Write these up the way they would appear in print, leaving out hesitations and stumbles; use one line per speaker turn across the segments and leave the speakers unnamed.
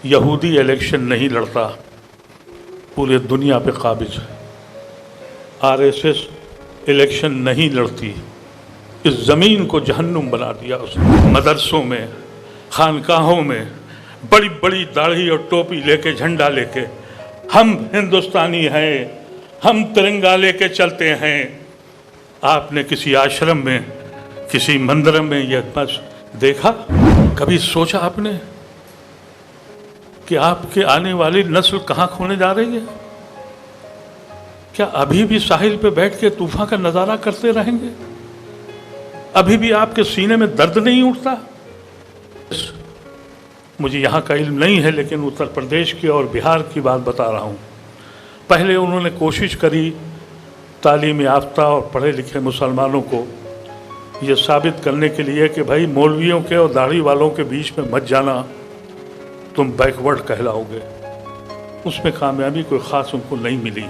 यहूदी इलेक्शन नहीं लड़ता, पूरे दुनिया पे काबिज है। आरएसएस इलेक्शन नहीं लड़ती, इस ज़मीन को जहन्नुम बना दिया उसने। मदरसों में, खानकाहों में बड़ी बड़ी दाढ़ी और टोपी लेके, झंडा लेके, हम हिंदुस्तानी हैं, हम तिरंगा लेके चलते हैं। आपने किसी आश्रम में, किसी मंदिर में यह बस देखा? कभी सोचा आपने कि आपके आने वाली नस्ल कहाँ खोने जा रही है? क्या अभी भी साहिल पे बैठ के तूफान का नज़ारा करते रहेंगे? अभी भी आपके सीने में दर्द नहीं उठता? मुझे यहाँ का इल्म नहीं है, लेकिन उत्तर प्रदेश की और बिहार की बात बता रहा हूँ। पहले उन्होंने कोशिश करी तालीम याफ्ता और पढ़े लिखे मुसलमानों को ये साबित करने के लिए कि भाई मौलवियों के और दाढ़ी वालों के बीच में मत जाना, तुम बैकवर्ड कहलाओगे। उसमें कामयाबी कोई ख़ास उनको नहीं मिली।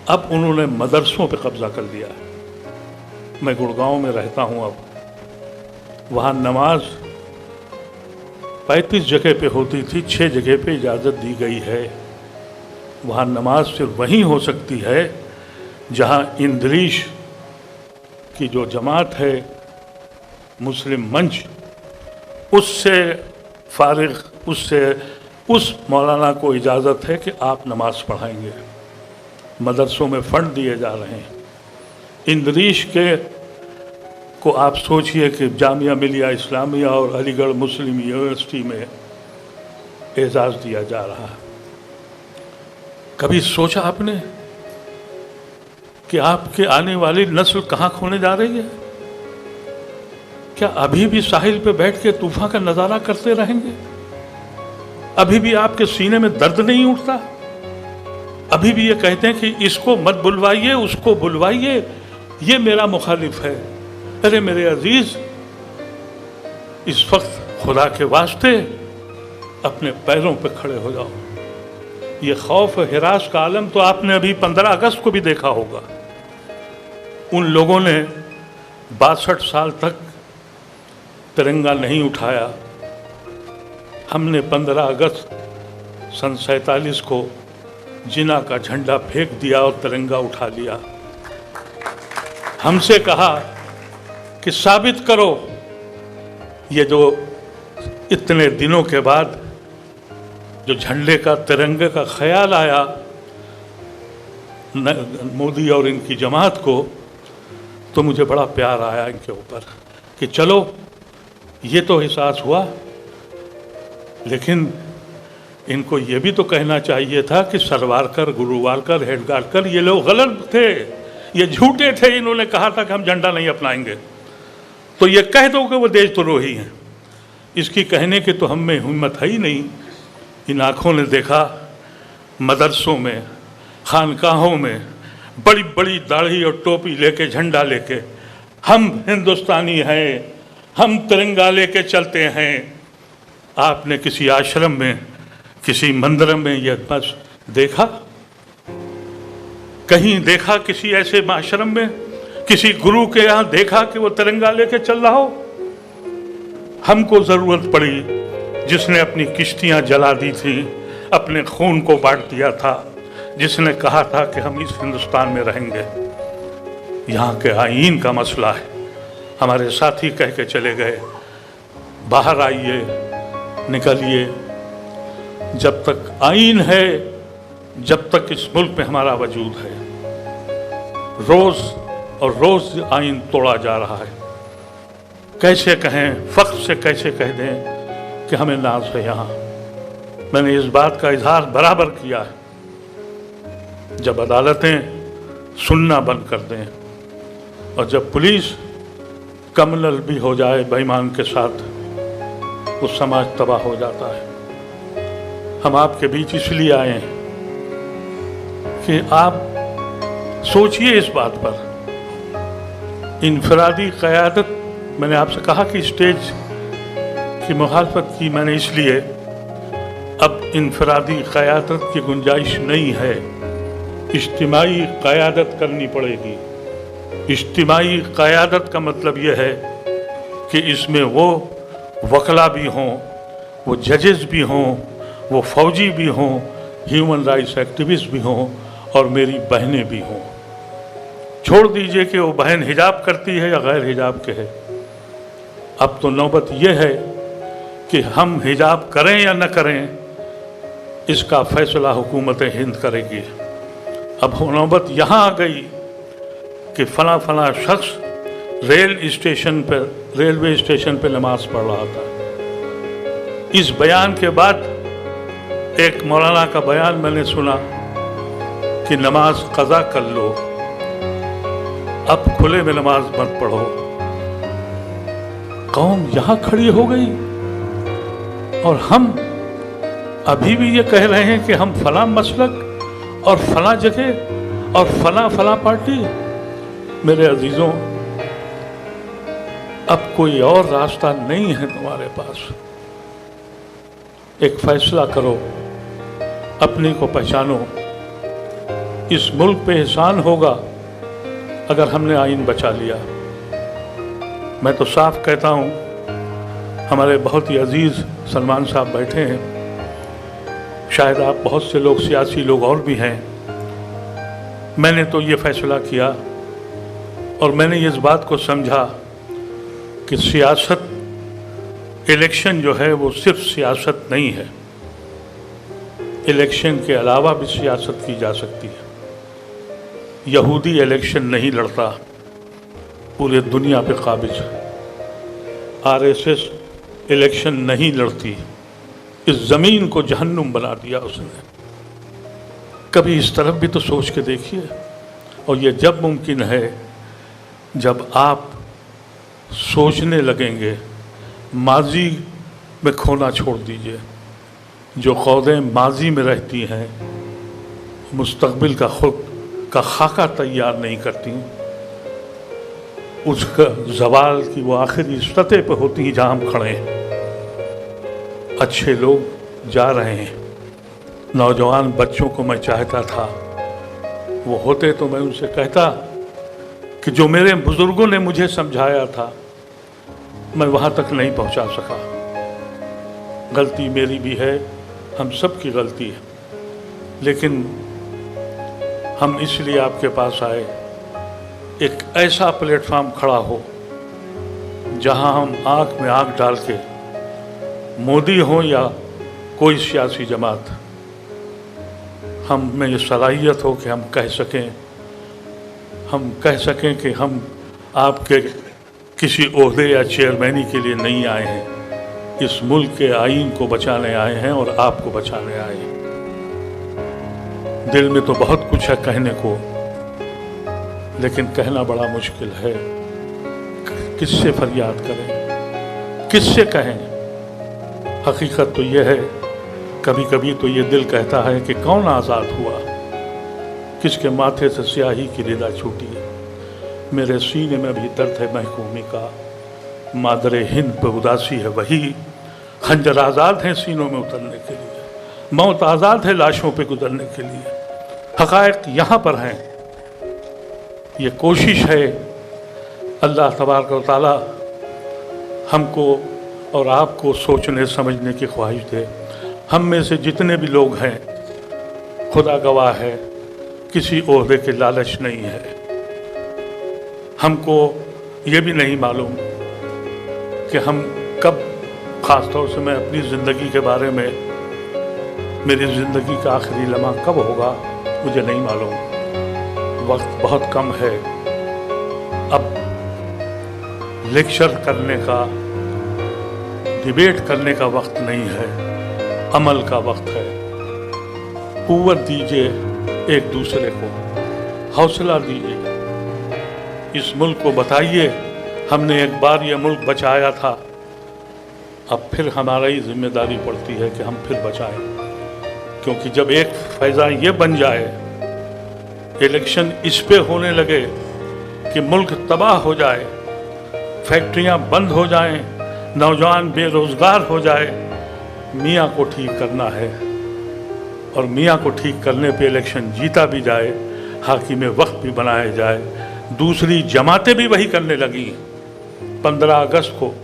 अब उन्होंने मदरसों पे कब्ज़ा कर लिया है। मैं गुड़गांव में रहता हूँ, अब वहाँ नमाज 35 जगह पे होती थी, 6 जगह पे इजाज़त दी गई है। वहाँ नमाज सिर्फ वहीं हो सकती है जहाँ इंद्रीश की जो जमात है, मुस्लिम मंच, उससे फारिग, उस मौलाना को इजाज़त है कि आप नमाज पढ़ाएंगे। मदरसों में फ़ंड दिए जा रहे हैं। इंद्रीश के को आप सोचिए कि जामिया मिलिया इस्लामिया और अलीगढ़ मुस्लिम यूनिवर्सिटी में एजाज़ दिया जा रहा है। कभी सोचा आपने कि आपके आने वाली नस्ल कहाँ खोने जा रही है? क्या अभी भी साहिल पे बैठ के तूफान का नज़ारा करते रहेंगे? अभी भी आपके सीने में दर्द नहीं उठता? अभी भी ये कहते हैं कि इसको मत बुलवाइए, उसको बुलवाइए, ये मेरा मुखालिफ है। अरे मेरे अजीज, इस वक्त खुदा के वास्ते अपने पैरों पे खड़े हो जाओ। ये खौफ हिरास का आलम तो आपने अभी 15 अगस्त को भी देखा होगा। उन लोगों ने 62 साल तक तिरंगा नहीं उठाया। हमने 15 अगस्त सन 47 को जिना का झंडा फेंक दिया और तिरंगा उठा लिया। हमसे कहा कि साबित करो। ये जो इतने दिनों के बाद जो झंडे का, तिरंगे का ख्याल आया मोदी और इनकी जमात को, तो मुझे बड़ा प्यार आया इनके ऊपर कि चलो ये तो एहसास हुआ, लेकिन इनको ये भी तो कहना चाहिए था कि सरवारकर, गुरुवारकर, हेडगारकर ये लोग गलत थे, ये झूठे थे। इन्होंने कहा था कि हम झंडा नहीं अपनाएंगे, तो ये कह दो कि वो देशद्रोही हैं। इसकी कहने की तो हम में हिम्मत है ही नहीं। इन आँखों ने देखा मदरसों में, खानकाहों में बड़ी बड़ी दाढ़ी और टोपी लेके, झंडा लेके, हम हिंदुस्तानी हैं, हम तिरंगा लेके चलते हैं। आपने किसी आश्रम में, किसी मंदिर में यह बस देखा? कहीं देखा किसी ऐसे आश्रम में, किसी गुरु के यहाँ देखा कि वो तिरंगा लेके चल रहा हो? हमको ज़रूरत पड़ी, जिसने अपनी किश्तियाँ जला दी थी, अपने खून को बांट दिया था, जिसने कहा था कि हम इस हिंदुस्तान में रहेंगे। यहाँ के आईन का मसला है। हमारे साथी कह के चले गए, बाहर आइए, निकलिए। जब तक आईन है, जब तक इस मुल्क में हमारा वजूद है, रोज़ और रोज़ आईन तोड़ा जा रहा है। कैसे कहें, फ़ख्र से कैसे कह दें कि हमें नाज है यहाँ? मैंने इस बात का इजहार बराबर किया है। जब अदालतें सुनना बंद कर दें और जब पुलिस कमनल भी हो जाए बेईमान के साथ, वो समाज तबाह हो जाता है। हम आपके बीच इसलिए आए हैं कि आप सोचिए इस बात पर। इनफरादी क़यादत, मैंने आपसे कहा कि स्टेज की मुखालफत की मैंने इसलिए, अब इनफरादी क़यादत की गुंजाइश नहीं है। इज्तिमाई क़यादत करनी पड़ेगी। इज्तिमाई क़यादत का मतलब यह है कि इसमें वो वकला भी हों, वो जजेस भी हों, वो फौजी भी हों, ह्यूमन राइट्स एक्टिविस्ट भी हों और मेरी बहनें भी हों। छोड़ दीजिए कि वो बहन हिजाब करती है या गैर हिजाब के है, अब तो नौबत ये है कि हम हिजाब करें या न करें, इसका फैसला हुकूमत हिंद करेगी। अब नौबत यहाँ आ गई कि फला फला शख्स रेलवे स्टेशन पर नमाज पढ़ रहा था। इस बयान के बाद एक मौलाना का बयान मैंने सुना कि नमाज कज़ा कर लो, अब खुले में नमाज मत पढ़ो। कौम यहां खड़ी हो गई और हम अभी भी ये कह रहे हैं कि हम फला मसलक और फला जगह और फला फला पार्टी। मेरे अजीजों, अब कोई और रास्ता नहीं है तुम्हारे पास। एक फैसला करो, अपने को पहचानो। इस मुल्क पे एहसान होगा अगर हमने आइन बचा लिया। मैं तो साफ कहता हूँ, हमारे बहुत ही अजीज सलमान साहब बैठे हैं, शायद आप बहुत से लोग सियासी लोग और भी हैं। मैंने तो ये फैसला किया और मैंने इस बात को समझा कि सियासत, इलेक्शन जो है वो सिर्फ सियासत नहीं है, इलेक्शन के अलावा भी सियासत की जा सकती है। यहूदी इलेक्शन नहीं लड़ता, पूरे दुनिया पे काबिज है। आरएसएस इलेक्शन नहीं लड़ती, इस ज़मीन को जहन्नुम बना दिया उसने। कभी इस तरफ भी तो सोच के देखिए। और ये जब मुमकिन है जब आप सोचने लगेंगे। माजी में खोना छोड़ दीजिए। जो कौदें माजी में रहती हैं मुस्तकबिल का खुद का खाका तैयार नहीं करती, उसका जवाल की वो आखिरी सतह पर होती हैं जहाँ हम खड़े हैं। अच्छे लोग जा रहे हैं, नौजवान बच्चों को मैं चाहता था वो होते तो मैं उनसे कहता कि जो मेरे बुजुर्गों ने मुझे समझाया था मैं वहाँ तक नहीं पहुँचा सका। गलती मेरी भी है, हम सब की गलती है, लेकिन हम इसलिए आपके पास आए एक ऐसा प्लेटफॉर्म खड़ा हो जहां हम आंख में आंख डाल के, मोदी हो या कोई सियासी जमात, हम में ये सलाहियत हो कि हम कह सकें कि हम आपके किसी ओहदे या चेयरमैनी के लिए नहीं आए हैं, इस मुल्क के आईन को बचाने आए हैं और आपको बचाने आए हैं। दिल में तो बहुत कुछ है कहने को, लेकिन कहना बड़ा मुश्किल है। किससे फरियाद करें, किससे कहें? हकीकत तो यह है, कभी कभी तो ये दिल कहता है कि कौन आज़ाद हुआ, किसके माथे से स्याही की रिदा छूटी। मेरे सीने में भी दर्द है महकूमी का, मादरे हिंद पे उदासी है वही। खंजर आज़ाद हैं सीनों में उतरने के लिए, मौत आज़ाद है लाशों पे गुजरने के लिए। हक़ाइक़ यहाँ पर हैं। ये कोशिश है, अल्लाह तबारक व तआला हमको और आपको सोचने समझने की ख्वाहिश दे। हम में से जितने भी लोग हैं, खुदा गवाह है, किसी ओहदे के लालच नहीं है। हमको ये भी नहीं मालूम कि हम कब, ख़ास तौर से मैं अपनी ज़िंदगी के बारे में, मेरी ज़िंदगी का आखिरी लम्हा कब होगा मुझे नहीं मालूम। वक्त बहुत कम है। अब लेक्चर करने का, डिबेट करने का वक्त नहीं है, अमल का वक्त है। कुव्वत दीजिए एक दूसरे को, हौसला दीजिए। इस मुल्क को बताइए हमने एक बार ये मुल्क बचाया था, अब फिर हमारी जिम्मेदारी पड़ती है कि हम फिर बचाएं। क्योंकि जब एक फैज़ा ये बन जाए, इलेक्शन इस पे होने लगे कि मुल्क तबाह हो जाए, फैक्ट्रियां बंद हो जाएं, नौजवान बेरोज़गार हो जाए, मियाँ को ठीक करना है। और मियाँ को ठीक करने पे इलेक्शन जीता भी जाए, हाकिम वक्त भी बनाया जाए। दूसरी जमातें भी वही करने लगी। 15 अगस्त को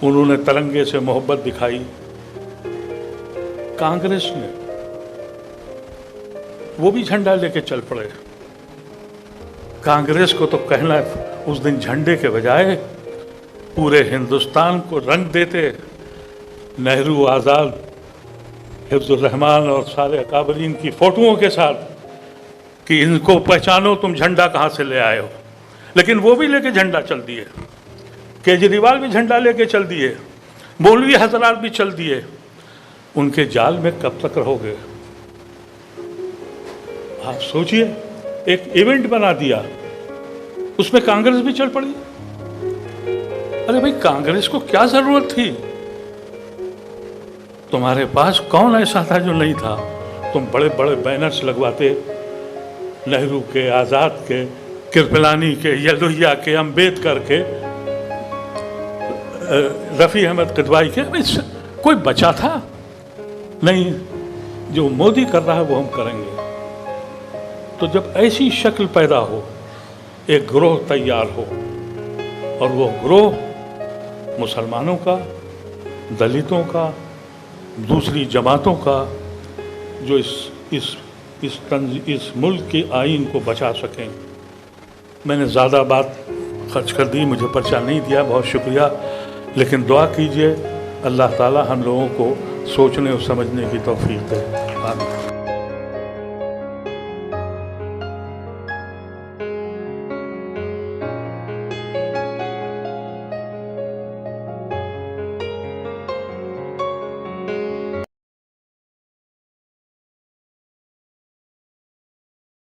उन्होंने तिरंगे से मोहब्बत दिखाई, कांग्रेस ने वो भी झंडा लेके चल पड़े। कांग्रेस को तो कहना उस दिन झंडे के बजाय पूरे हिंदुस्तान को रंग देते, नेहरू, आज़ाद, हिफ्जुर रहमान और सारे अकाबरीन की फोटोओं के साथ कि इनको पहचानो, तुम झंडा कहाँ से ले आए हो। लेकिन वो भी लेके झंडा चल दिए, केजरीवाल भी झंडा लेके चल दिए, मौलवी हजरात भी चल दिए। उनके जाल में कब तक रहोगे? आप सोचिए, एक इवेंट बना दिया, उसमें कांग्रेस भी चल पड़ी। अरे भाई, कांग्रेस को क्या जरूरत थी? तुम्हारे पास कौन ऐसा था जो नहीं था? तुम बड़े बड़े बैनर्स लगवाते, नेहरू के, आज़ाद के, कृपलानी के, यलोहिया के, अम्बेडकर के, रफ़ी अहमद किदवाई के। कोई बचा था? नहीं। जो मोदी कर रहा है वो हम करेंगे। तो जब ऐसी शक्ल पैदा हो, एक ग्रोह तैयार हो, और वो ग्रोह मुसलमानों का, दलितों का, दूसरी जमातों का, जो इस मुल्क की आइन को बचा सकें। मैंने ज़्यादा बात खर्च कर दी, मुझे पर्चा नहीं दिया, बहुत शुक्रिया। लेकिन दुआ कीजिए, अल्लाह ताला हम लोगों को सोचने और समझने की तौफीक दे। आमीन।